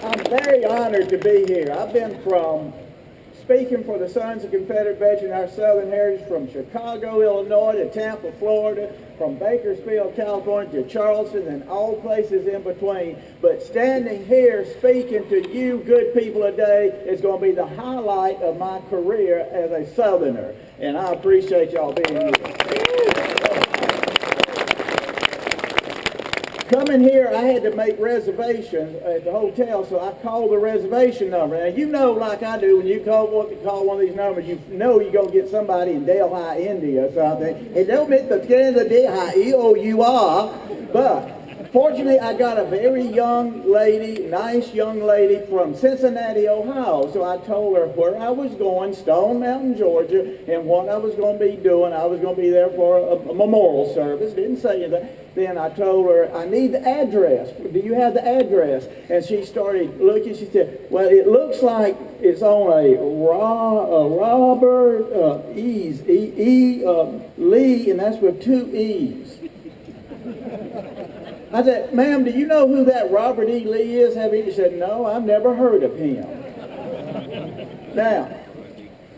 I'm very honored to be here. I've been from speaking for the Sons of Confederate Veterans, our Southern heritage, from Chicago, Illinois to Tampa, Florida, from Bakersfield, California to Charleston and all places in between. But standing here speaking to you good people today is going to be the highlight of my career as a Southerner. And I appreciate y'all being here. Coming here, I had to make reservations at the hotel, so I called the reservation number. Now, you know, like I do, when you call one of these numbers, you know you're going to get somebody in Delhi, India or something. It don't mean the skin of the Delhi, E-O-U-R, but fortunately, I got a very young lady, nice young lady from Cincinnati, Ohio. So I told her where I was going, Stone Mountain, Georgia, and what I was going to be doing. I was going to be there for a memorial service. Didn't say anything. Then I told her, I need the address. Do you have the address? And she started looking. She said, well, it looks like it's on a Robert Lee, and that's with 2 E's. I said, ma'am, do you know who that Robert E. Lee is? She said, no, I've never heard of him. Now,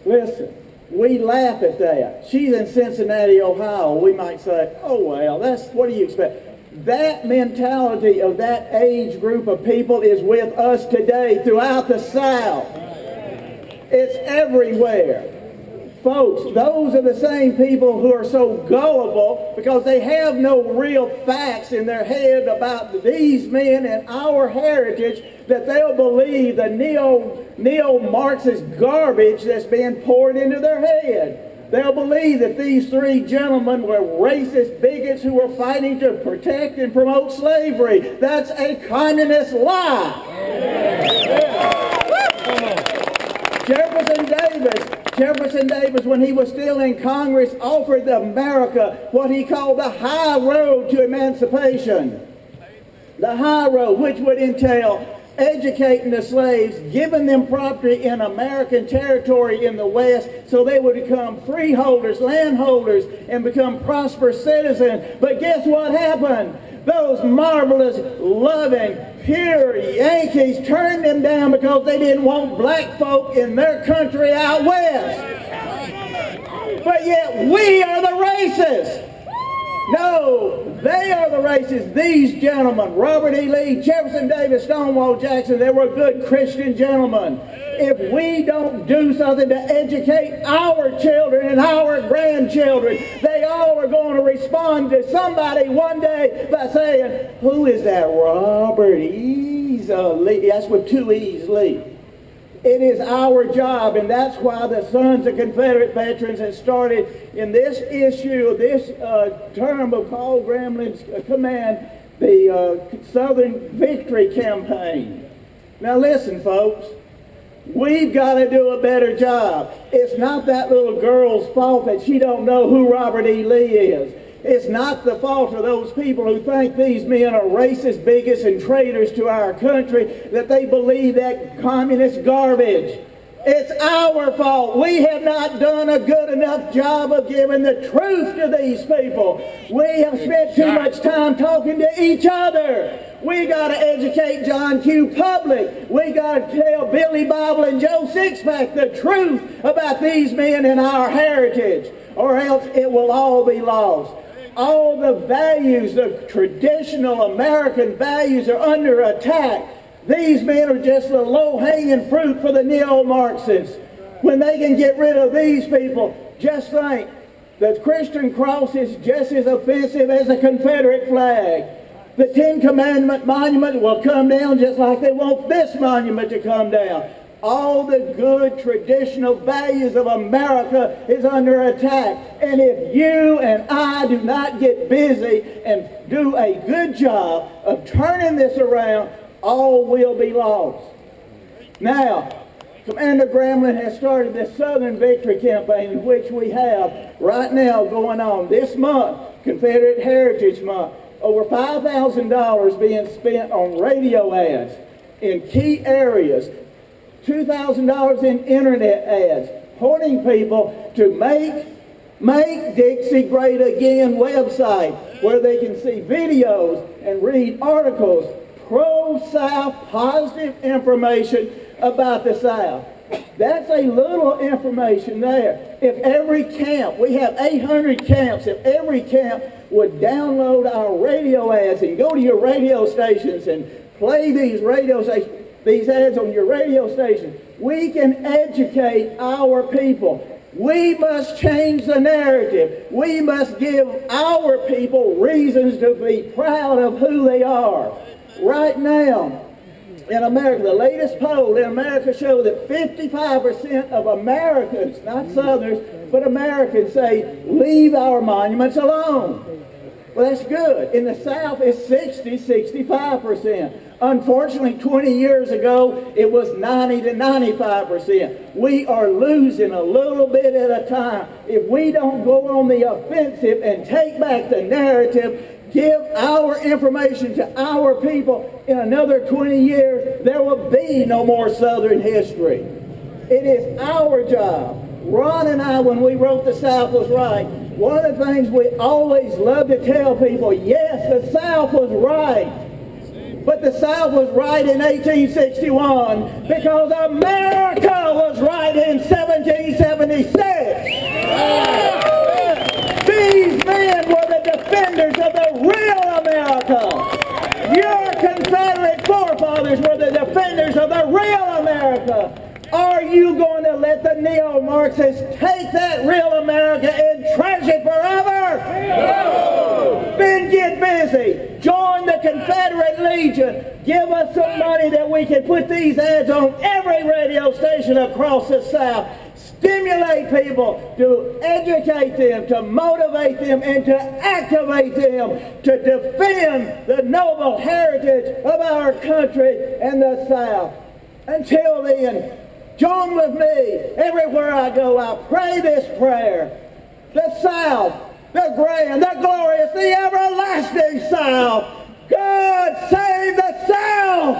listen, we laugh at that. She's in Cincinnati, Ohio. We might say, oh, well, what do you expect? That mentality of that age group of people is with us today throughout the South. It's everywhere. Folks, those are the same people who are so gullible because they have no real facts in their head about these men and our heritage that they'll believe the neo-Marxist garbage that's being poured into their head. They'll believe that these 3 gentlemen were racist bigots who were fighting to protect and promote slavery. That's a communist lie. Jefferson Davis, when he was still in Congress, offered America what he called the high road to emancipation. The high road, which would entail educating the slaves, giving them property in American territory in the West so they would become freeholders, landholders, and become prosperous citizens. But guess what happened? Those marvelous, loving, pure Yankees turned them down because they didn't want black folk in their country out west. But yet we are the racists. No, they are the racists. These gentlemen, Robert E. Lee, Jefferson Davis, Stonewall Jackson, they were good Christian gentlemen. If we don't do something to educate our children and our grandchildren, they all are going to respond to somebody one day by saying, who is that Robert E. Lee? That's with 2 E's, Lee. It is our job, and that's why the Sons of Confederate Veterans has started in this issue, this term of Paul Gramlin's command, the Southern Victory Campaign. Now listen, folks. We've got to do a better job. It's not that little girl's fault that she don't know who Robert E. Lee is. It's not the fault of those people who think these men are racist, bigots, and traitors to our country, that they believe that communist garbage. It's our fault. We have not done a good enough job of giving the truth to these people. We have spent too much time talking to each other. We got to educate John Q. Public. We got to tell Billy Bible and Joe Sixpack the truth about these men and our heritage, or else it will all be lost. All the values, the traditional American values, are under attack. These men are just the low-hanging fruit for the neo-Marxists. When they can get rid of these people, just think, the Christian cross is just as offensive as a Confederate flag. The 10 Commandment monument will come down just like they want this monument to come down. All the good traditional values of America is under attack. And if you and I do not get busy and do a good job of turning this around, all will be lost. Now, Commander Gramlin has started this Southern Victory Campaign, which we have right now going on this month, Confederate Heritage Month. Over $5,000 being spent on radio ads in key areas, $2,000 in internet ads, pointing people to Make Dixie Great Again website where they can see videos and read articles pro-South positive information about the South. That's a little information there. If every camp, we have 800 camps, if every camp would download our radio ads and go to your radio stations and play these ads on your radio station, we can educate our people. We must change the narrative. We must give our people reasons to be proud of who they are. Right now, in America, the latest poll in America shows that 55% of Americans, not Southerners, but Americans say, leave our monuments alone. Well, that's good. In the South, it's 65%. Unfortunately, 20 years ago, it was 90 to 95%. We are losing a little bit at a time. If we don't go on the offensive and take back the narrative, give our information to our people, in another 20 years, there will be no more Southern history. It is our job. Ron and I, when we wrote The South Was Right, one of the things we always love to tell people, yes, the South was right. But the South was right in 1861 because America was right in 1776. These men were the defenders of the real America. Your Confederate forefathers were the defenders of the real America. Are you going to let the neo-Marxists take that real America and trash it forever? No! Then get busy. Join the Confederate Legion. Give us some money that we can put these ads on every radio station across the South. Stimulate people, to educate them, to motivate them, and to activate them to defend the noble heritage of our country and the South. Until then, join with me. Everywhere I go, I pray this prayer. The South, the grand, the glorious, the everlasting South. God save the South!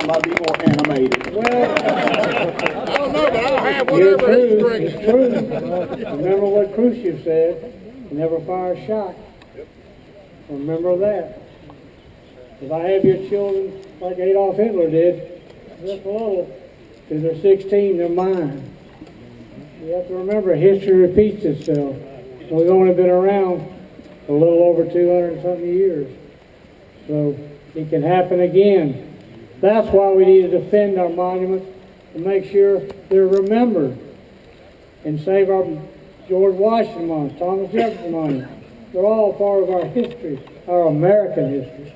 I'll be more animated. Well, I don't know, but I'll have whatever he's drinking. It's true. Remember what Khrushchev said, never fire a shot. Remember that. If I have your children like Adolf Hitler did, just a little, because they're 16, they're mine. You have to remember, history repeats itself. We've only been around a little over 200 and something years. So it can happen again. That's why we need to defend our monuments and make sure they're remembered and save our George Washington monument, Thomas Jefferson monument. They're all part of our history, our American history.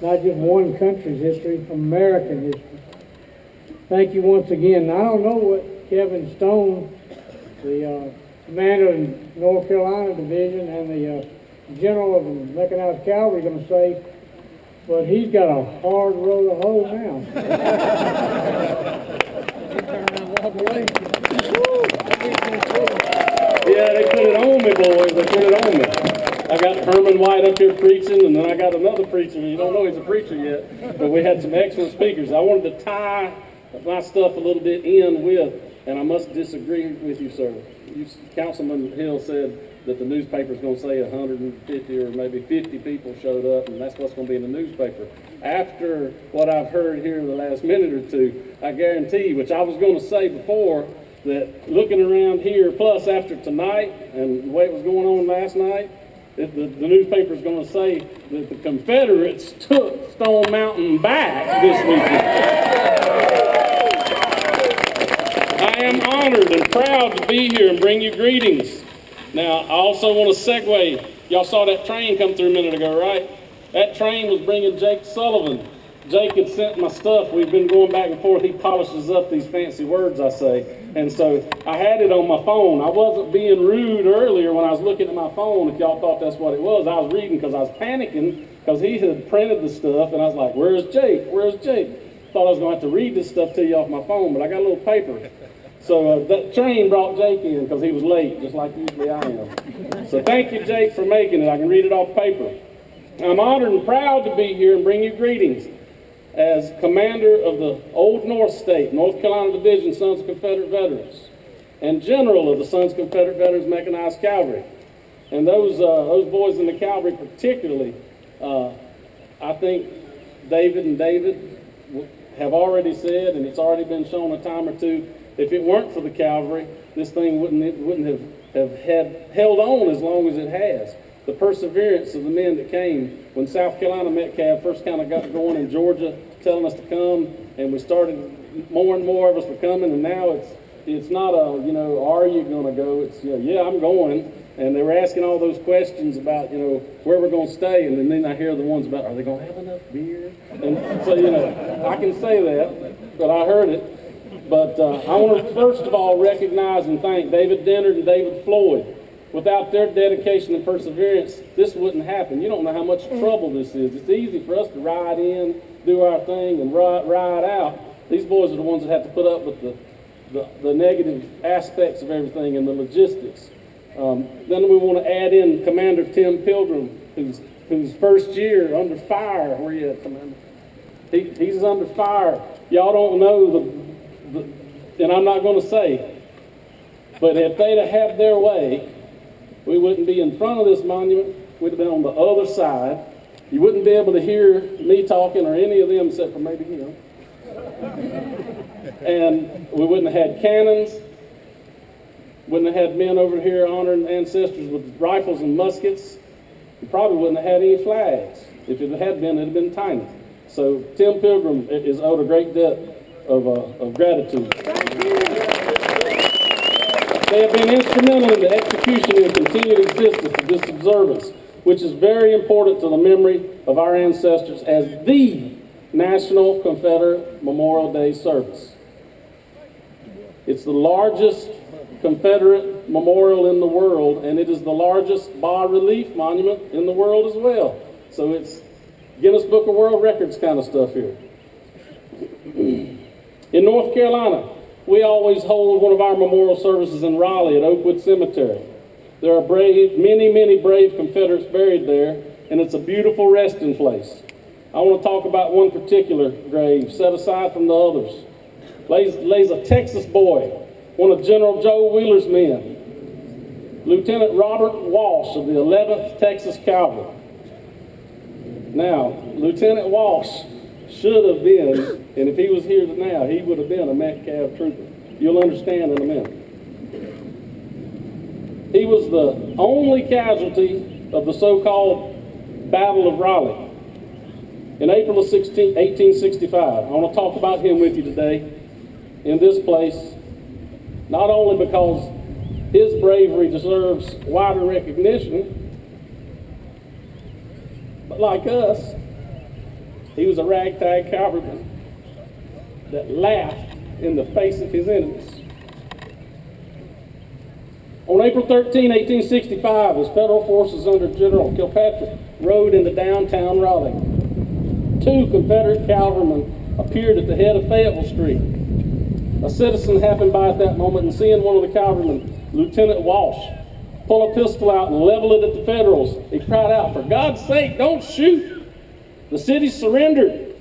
Not just one country's history, American history. Thank you once again. I don't know what Kevin Stone, the commander of the North Carolina Division and the general of the Mechanized Cavalry, are going to say, but he's got a hard road to hoe now. Yeah, they put it on me, boys. They put it on me. I got Herman White up here preaching, and then I got another preacher. You don't know he's a preacher yet, but we had some excellent speakers. I wanted to tie my stuff a little bit in with, and I must disagree with you, sir. Councilman Hill said that the newspaper's going to say 150 or maybe 50 people showed up, and that's what's going to be in the newspaper. After what I've heard here in the last minute or two, I guarantee you, which I was going to say before, that looking around here, plus after tonight and the way it was going on last night, the newspaper's going to say that the Confederates took Stone Mountain back this weekend. I am honored and proud to be here and bring you greetings. Now, I also want to segue. Y'all saw that train come through a minute ago, right? That train was bringing Jake Sullivan. Jake had sent my stuff. We've been going back and forth. He polishes up these fancy words, I say. And so I had it on my phone. I wasn't being rude earlier when I was looking at my phone, if y'all thought that's what it was. I was reading because I was panicking because he had printed the stuff, and I was like, where's Jake? Where's Jake? Thought I was going to have to read this stuff to you off my phone, but I got a little paper. So that train brought Jake in because he was late, just like usually I am. So thank you, Jake, for making it. I can read it off paper. I'm honored and proud to be here and bring you greetings. as commander of the Old North State, North Carolina Division, Sons of Confederate Veterans, and general of the Sons of Confederate Veterans Mechanized Cavalry. And those boys in the cavalry particularly, I think David and David have already said, and it's already been shown a time or two, if it weren't for the cavalry, this thing wouldn't have held on as long as it has. The perseverance of the men that came when South Carolina Metcalf first kind of got going in Georgia, telling us to come, and we started, more and more of us were coming, and now it's not a, you know, are you going to go? It's, you know, yeah, I'm going. And they were asking all those questions about, you know, where we're going to stay, and then I hear the ones about, are they going to have enough beer? And so, you know, I can say that, but I heard it. But I want to first of all recognize and thank David Dennard and David Floyd. Without their dedication and perseverance, this wouldn't happen. You don't know how much trouble this is. It's easy for us to ride in, do our thing, and ride out. These boys are the ones that have to put up with the negative aspects of everything and the logistics. Then we want to add in Commander Tim Pilgrim, whose first year under fire. Where you at, Commander? He's under fire. Y'all don't know and I'm not going to say, but if they'd have had their way, we wouldn't be in front of this monument. We'd have been on the other side. You wouldn't be able to hear me talking or any of them except for maybe him. And we wouldn't have had cannons. Wouldn't have had men over here honoring ancestors with rifles and muskets. We probably wouldn't have had any flags. If it had been, it'd have been tiny. So Tim Pilgrim is owed a great debt of gratitude. They have been instrumental in the execution and continued existence of this observance, which is very important to the memory of our ancestors as the National Confederate Memorial Day service. It's the largest Confederate memorial in the world, and it is the largest bas-relief monument in the world as well. So it's Guinness Book of World Records kind of stuff here. In North Carolina, we always hold one of our memorial services in Raleigh at Oakwood Cemetery. There are many brave Confederates buried there, and it's a beautiful resting place. I want to talk about one particular grave set aside from the others. Lays a Texas boy, one of General Joe Wheeler's men, Lieutenant Robert Walsh of the 11th Texas Cavalry. Now, Lieutenant Walsh should have been, and if he was here now, he would have been a Metcalf trooper. You'll understand in a minute. He was the only casualty of the so-called Battle of Raleigh in April of 1865. I want to talk about him with you today in this place, not only because his bravery deserves wider recognition, but like us, he was a ragtag cavalryman that laughed in the face of his enemies. On April 13, 1865, as federal forces under General Kilpatrick rode into downtown Raleigh, 2 Confederate cavalrymen appeared at the head of Fayetteville Street. A citizen happened by at that moment and seeing one of the cavalrymen, Lieutenant Walsh, pull a pistol out and level it at the Federals, he cried out, "For God's sake, don't shoot! The city surrendered."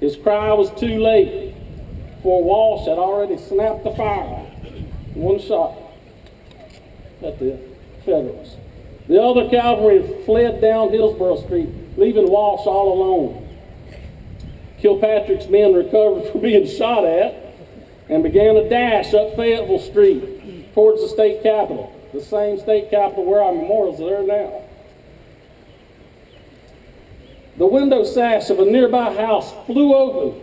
His cry was too late, for Walsh had already snapped the fire. One shot at the Federals. The other cavalry fled down Hillsborough Street, leaving Walsh all alone. Kilpatrick's men recovered from being shot at and began a dash up Fayetteville Street towards the state capitol, the same state capitol where our memorials are now. The window sash of a nearby house flew open,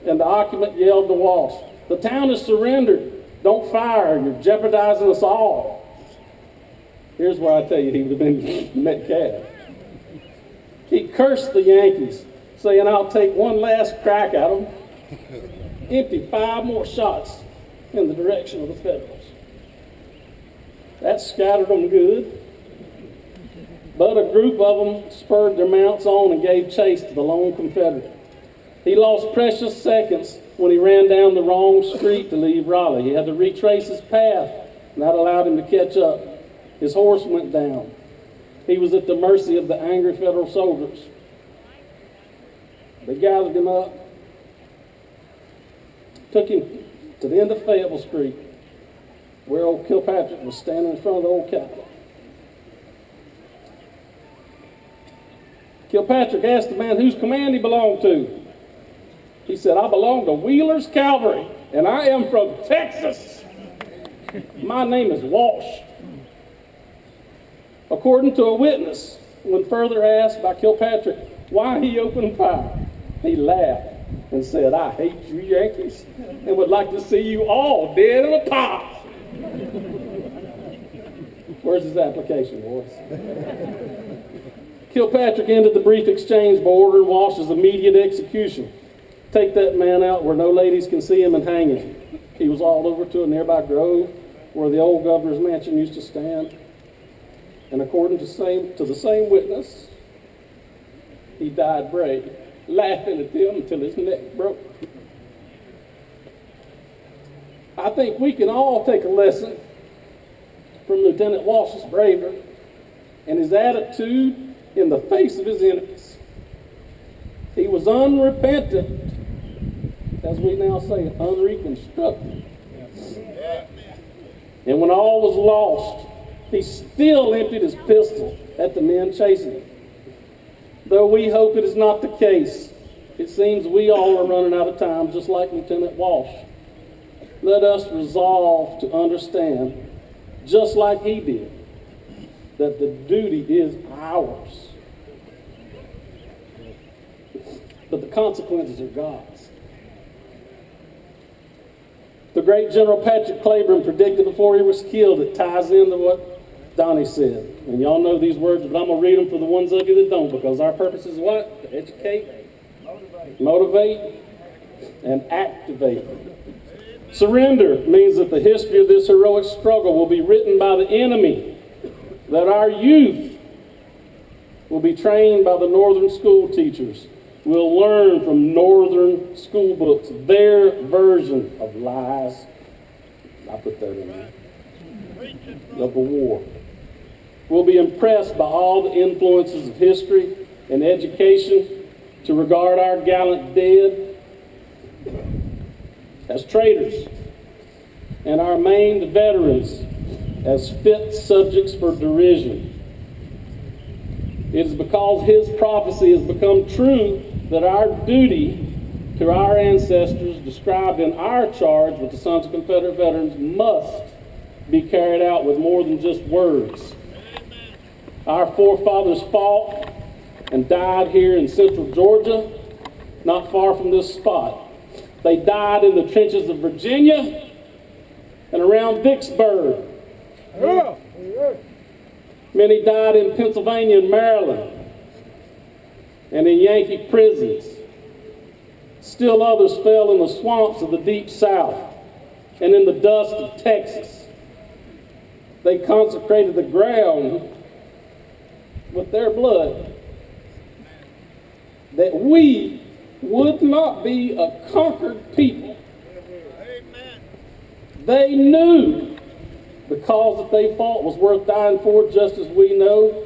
and the occupant yelled to Walsh, "The town is surrendered. Don't fire. You're jeopardizing us all." Here's where I tell you he would have been Metcalf. He cursed the Yankees, saying, "I'll take one last crack at them." Emptied 5 more shots in the direction of the Federals. That scattered them good. But a group of them spurred their mounts on and gave chase to the lone Confederate. He lost precious seconds when he ran down the wrong street to leave Raleigh. He had to retrace his path, and that allowed him to catch up. His horse went down. He was at the mercy of the angry Federal soldiers. They gathered him up, took him to the end of Fayetteville Street, where old Kilpatrick was standing in front of the old Capitol. Kilpatrick asked the man whose command he belonged to. He said, "I belong to Wheeler's Cavalry, and I am from Texas. My name is Walsh." According to a witness, when further asked by Kilpatrick why he opened fire, he laughed and said, "I hate you Yankees and would like to see you all dead in a pile." Where's his application, boys? Kilpatrick ended the brief exchange by ordering Walsh's immediate execution. Take that man out where no ladies can see him and hang him. He was hauled over to a nearby grove where the old governor's mansion used to stand. And according to the same witness, he died brave, laughing at them until his neck broke. I think we can all take a lesson from Lieutenant Walsh's bravery and his attitude in the face of his enemies. He was unrepentant, as we now say, unreconstructed. And when all was lost, he still emptied his pistol at the men chasing him. Though we hope it is not the case, it seems we all are running out of time, just like Lieutenant Walsh. Let us resolve to understand, just like he did, that the duty is ours, but the consequences are God's. The great General Patrick Claiborne predicted before he was killed. It ties into what Donnie said. And y'all know these words, but I'm going to read them for the ones of you that don't, because our purpose is what? To educate, motivate, and activate. Surrender means that the history of this heroic struggle will be written by the enemy, that our youth will be trained by the Northern school teachers. We'll learn from Northern school books, their version of lies. I put that in there. Of the war. We'll be impressed by all the influences of history and education to regard our gallant dead as traitors and our maimed veterans as fit subjects for derision. It is because his prophecy has become true that our duty to our ancestors described in our charge with the Sons of Confederate Veterans must be carried out with more than just words. Our forefathers fought and died here in central Georgia, not far from this spot. They died in the trenches of Virginia and around Vicksburg. Many died in Pennsylvania and Maryland and in Yankee prisons. Still others fell in the swamps of the Deep South and in the dust of Texas. They consecrated the ground with their blood, that we would not be a conquered people. They knew the cause that they fought was worth dying for, just as we know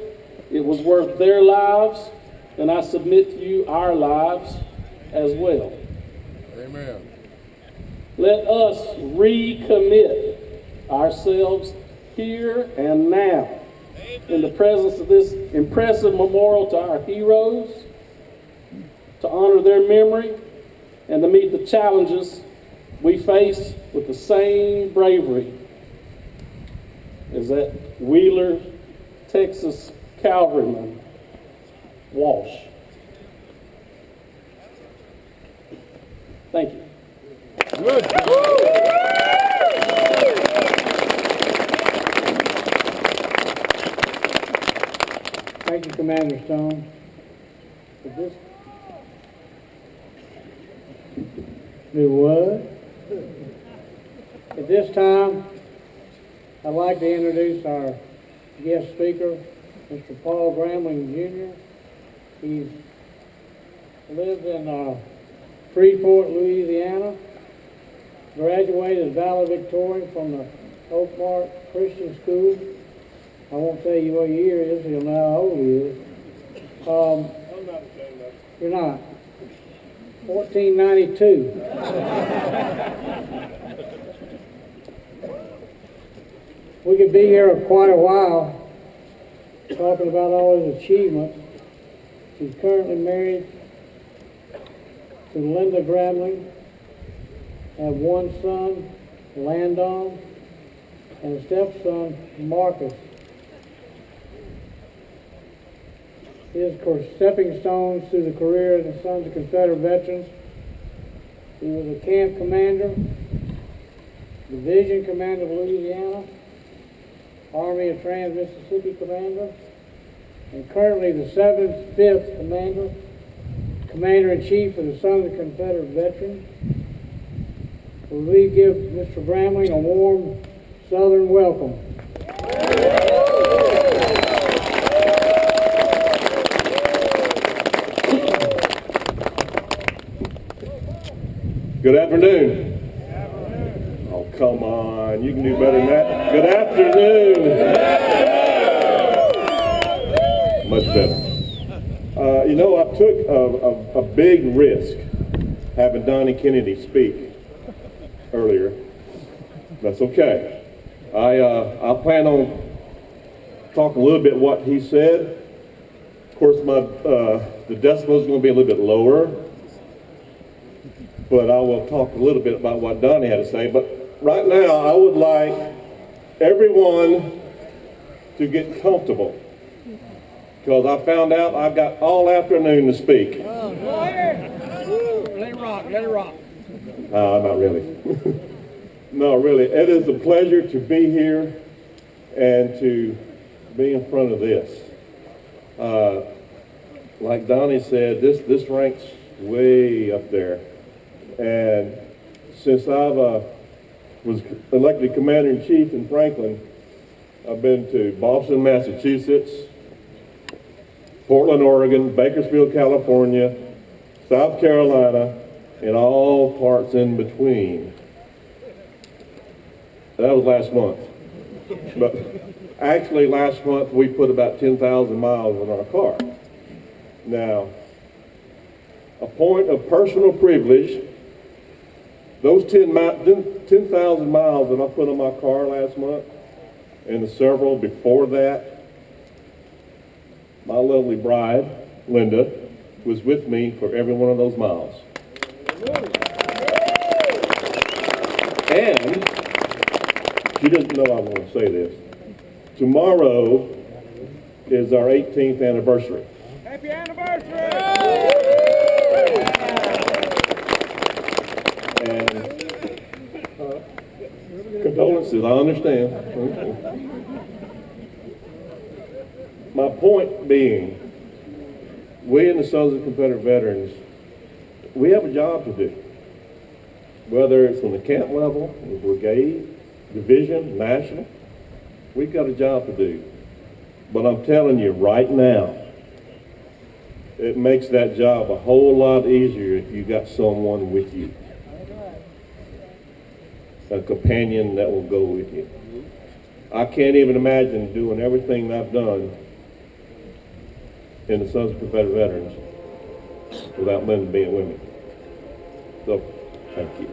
it was worth their lives, and I submit to you our lives as well. Amen. Let us recommit ourselves here and now in the presence of this impressive memorial to our heroes, to honor their memory, and to meet the challenges we face with the same bravery as that Wheeler, Texas cavalryman, Walsh. Thank you. Good. Thank you, Commander Stone. For this. Do what? At this time, I'd like to introduce our guest speaker, Mr. Paul Grambling Jr. He lives in Freeport, Louisiana. Graduated as valedictorian from the Oak Park Christian School. I won't tell you what year it is, you'll know how old he is. I'm not ashamed of it. You're not. 1492. We could be here quite a while talking about all his achievements. He's currently married to Linda Gramling, have one son, Landon, and a stepson, Marcus. His stepping stones through the career of the Sons of Confederate Veterans. He was a camp commander, division commander of Louisiana, Army of Trans-Mississippi commander, and currently the 7th, 5th commander, commander-in-chief of the Sons of Confederate Veterans. Will we give Mr. Gramling a warm Southern welcome? Good afternoon. Oh, come on. You can do better than that. Good afternoon. Much better. You know, I took a big risk having Donnie Kennedy speak earlier. That's okay. I plan on talking a little bit what he said. Of course, the decibel is going to be a little bit lower. But I will talk a little bit about what Donnie had to say. But right now, I would like everyone to get comfortable, because I found out I've got all afternoon to speak. Let it rock, let it rock. Not really. No, really. It is a pleasure to be here and to be in front of this. Like Donnie said, this ranks way up there. And since I was elected commander-in-chief in Franklin, I've been to Boston, Massachusetts, Portland, Oregon, Bakersfield, California, South Carolina, and all parts in between. That was last month. But actually last month we put about 10,000 miles on our car. Now, a point of personal privilege, those 10,000 miles that I put on my car last month, and the several before that, my lovely bride, Linda, was with me for every one of those miles. And she doesn't know I want to say this. Tomorrow is our 18th anniversary. Happy anniversary! Condolences, I understand. My point being, we in the Sons of Confederate Veterans, we have a job to do. Whether it's on the camp level, the brigade, division, national, we've got a job to do. But I'm telling you right now, it makes that job a whole lot easier if you got someone with you. A companion that will go with you. I can't even imagine doing everything I've done in the Sons of Confederate Veterans without Linda being with me. So, thank you.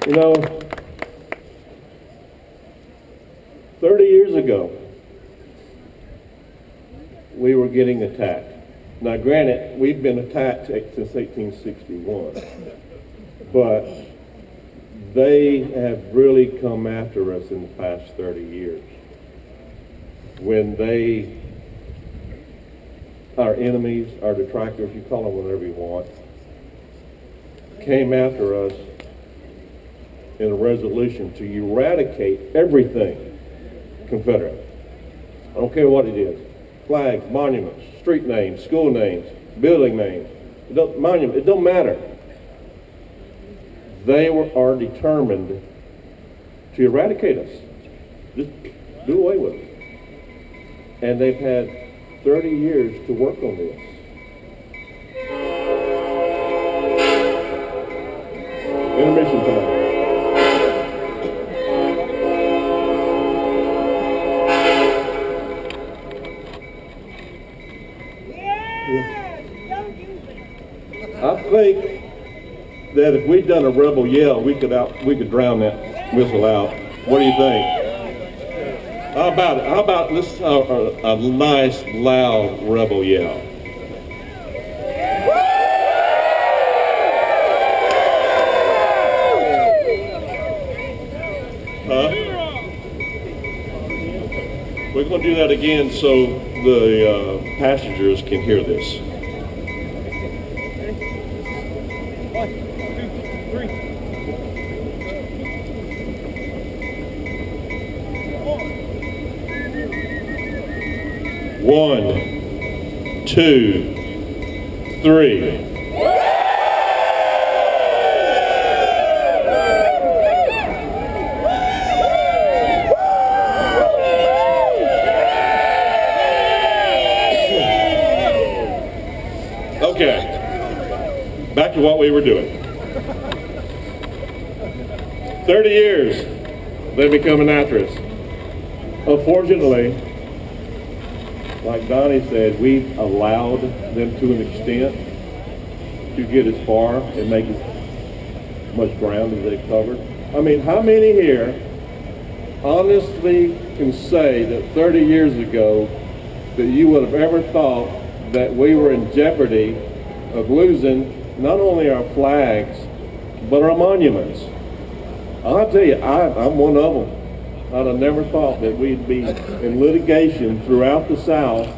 You know, 30 years ago, we were getting attacked. Now, granted, we've been attacked since 1861, but they have really come after us in the past 30 years. When our enemies, our detractors, you call them whatever you want, came after us in a resolution to eradicate everything Confederate. I don't care what it is. Flags, monuments, street names, school names, building names, it don't matter. They are determined to eradicate us. Just do away with it. And they've had 30 years to work on this. Intermission time. I think that if we'd done a rebel yell, we could drown that whistle out. What do you think? How about it? How about let's a nice loud rebel yell? We're going to do that again so the passengers can hear this. 1, 2, 3. One, two, three. Okay, back to what we were doing. 30 years they've been coming after us. Unfortunately, like Donnie said, we've allowed them to an extent to get as far and make as much ground as they've covered. I mean, how many here honestly can say that 30 years ago that you would have ever thought that we were in jeopardy of losing not only our flags, but our monuments? I'll tell you, I'm one of them. I'd have never thought that we'd be in litigation throughout the South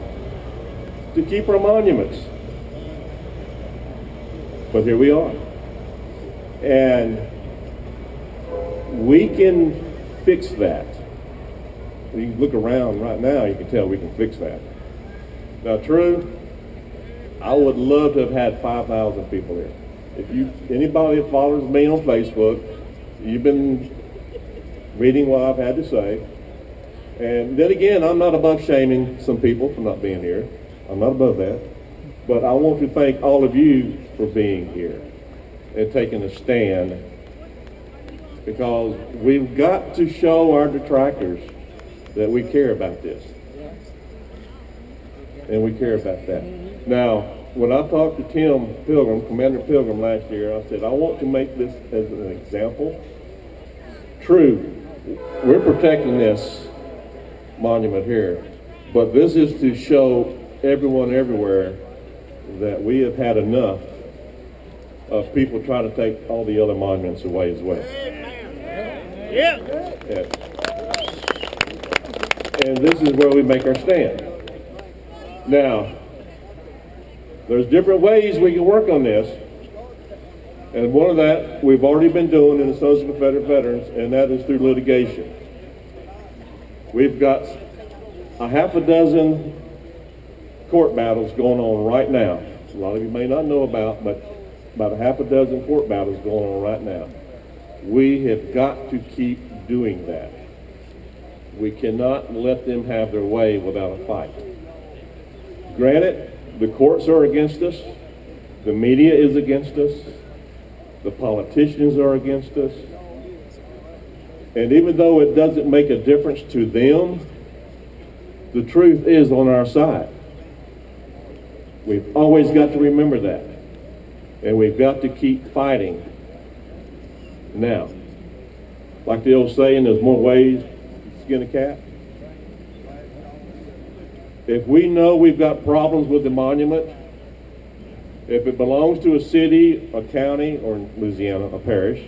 to keep our monuments. But here we are. And we can fix that. You look around right now, you can tell we can fix that. Now, true, I would love to have had 5,000 people here. If anybody that follows me on Facebook, you've been reading what I've had to say. And then again, I'm not above shaming some people for not being here. I'm not above that. But I want to thank all of you for being here and taking a stand, because we've got to show our detractors that we care about this. And we care about that. Now, when I talked to Tim Pilgrim, Commander Pilgrim last year, I said, I want to make this as an example. True, we're protecting this monument here, but this is to show everyone everywhere that we have had enough of people trying to take all the other monuments away as well. Yeah. And this is where we make our stand. Now, there's different ways we can work on this. And one of that we've already been doing in the Sons of Confederate Veterans, and that is through litigation. We've got a half a dozen court battles going on right now. A lot of you may not know about, but about a half a dozen court battles going on right now. We have got to keep doing that. We cannot let them have their way without a fight. Granted, the courts are against us. The media is against us. The politicians are against us. And even though it doesn't make a difference to them, the truth is on our side. We've always got to remember that. And we've got to keep fighting. Now, like the old saying, there's more ways to skin a cat. If we know we've got problems with the monument, if it belongs to a city, a county, or in Louisiana, a parish,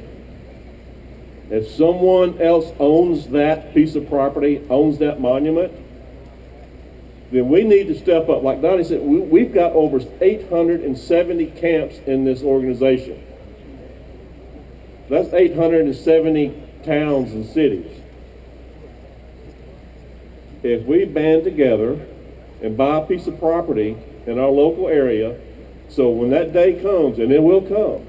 if someone else owns that piece of property, owns that monument, then we need to step up. Like Donnie said, we've got over 870 camps in this organization. That's 870 towns and cities. If we band together and buy a piece of property in our local area, so when that day comes, and it will come,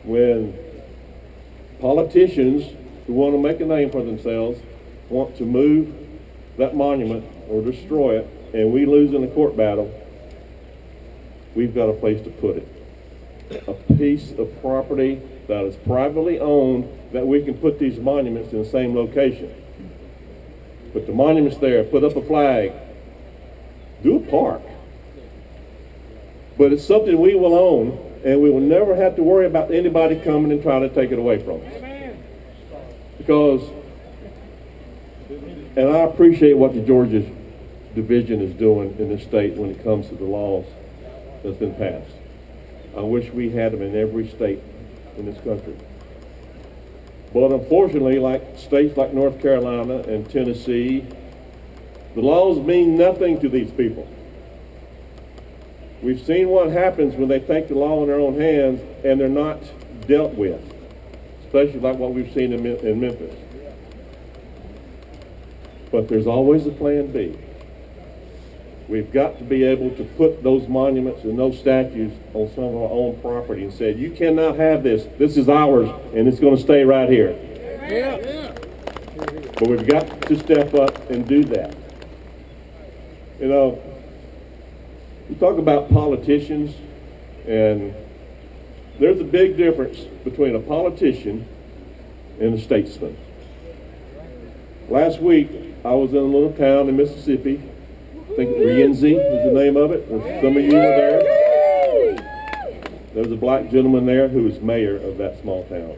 when politicians who want to make a name for themselves want to move that monument or destroy it, and we lose in a court battle, we've got a place to put it. A piece of property that is privately owned, that we can put these monuments in the same location. Put the monuments there, put up a flag, do a park. But it's something we will own, and we will never have to worry about anybody coming and trying to take it away from us. Because, and I appreciate what the Georgia Division is doing in this state when it comes to the laws that's been passed. I wish we had them in every state in this country. But unfortunately, like states like North Carolina and Tennessee, the laws mean nothing to these people. We've seen what happens when they take the law in their own hands and they're not dealt with, especially like what we've seen in Memphis. But there's always a plan B. We've got to be able to put those monuments and those statues on some of our own property and say, you cannot have this. This is ours, and it's going to stay right here. Yeah. But we've got to step up and do that. You know, you talk about politicians, and there's a big difference between a politician and a statesman. Last week, I was in a little town in Mississippi. I think Rienzi is the name of it. Some of you were there. There was a black gentleman there who was mayor of that small town.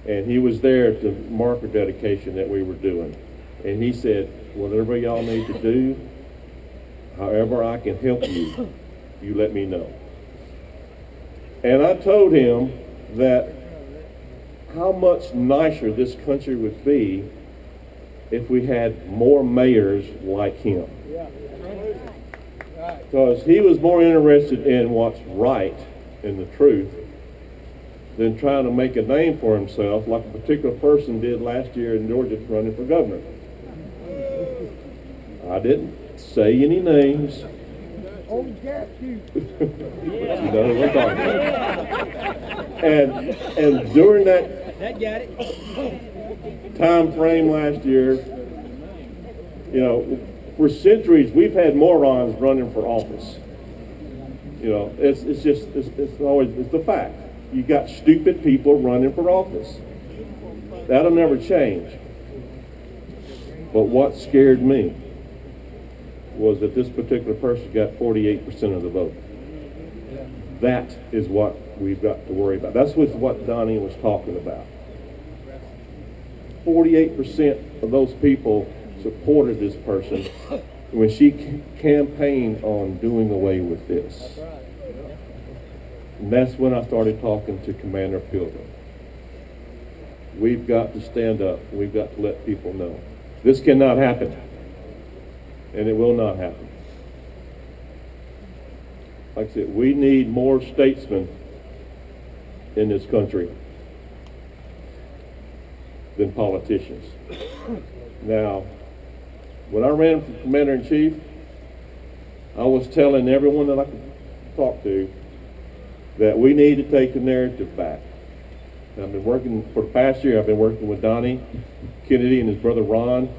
And he was there to mark a dedication that we were doing. And he said, whatever y'all need to do, however I can help you, you let me know. And I told him that how much nicer this country would be if we had more mayors like him. Because he was more interested in what's right and the truth than trying to make a name for himself like a particular person did last year in Georgia running for governor. I didn't say any names. Oh, got you. You know who I'm talking about. And during that time frame last year, you know, for centuries we've had morons running for office. You know, it's the fact. You got stupid people running for office. That'll never change. But what scared me was that this particular person got 48% of the vote. That is what we've got to worry about. That's what Donnie was talking about. 48% of those people supported this person when she campaigned on doing away with this. And that's when I started talking to Commander Pilgrim. We've got to stand up. We've got to let people know. This cannot happen. And it will not happen. Like I said, we need more statesmen in this country than politicians. Now, when I ran for Commander-in-Chief, I was telling everyone that I could talk to that we need to take the narrative back. And I've been working, for the past year, I've been working with Donnie Kennedy and his brother Ron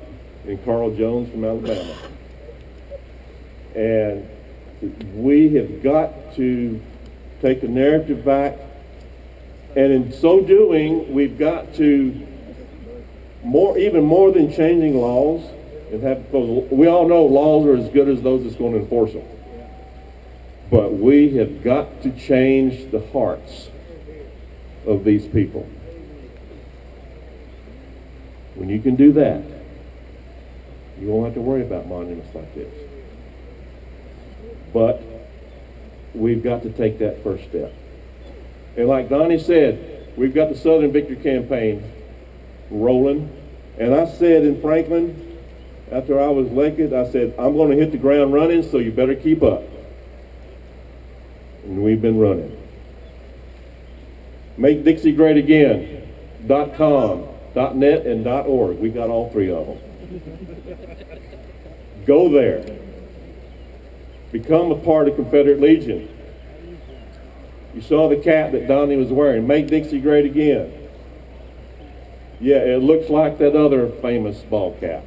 and Carl Jones from Alabama. And we have got to take the narrative back, and in so doing, we've got to even more than changing laws, and because we all know laws are as good as those that's going to enforce them. But we have got to change the hearts of these people. When you can do that, you won't have to worry about monuments like this. But we've got to take that first step. And like Donnie said, we've got the Southern Victory Campaign rolling. And I said in Franklin, after I was elected, I said, I'm going to hit the ground running, so you better keep up. And we've been running. MakeDixieGreatAgain.com, .net, and .org. We got all three of them. Go there. Become a part of Confederate Legion. You saw the cap that Donnie was wearing. Make Dixie great again. Yeah, it looks like that other famous ball cap.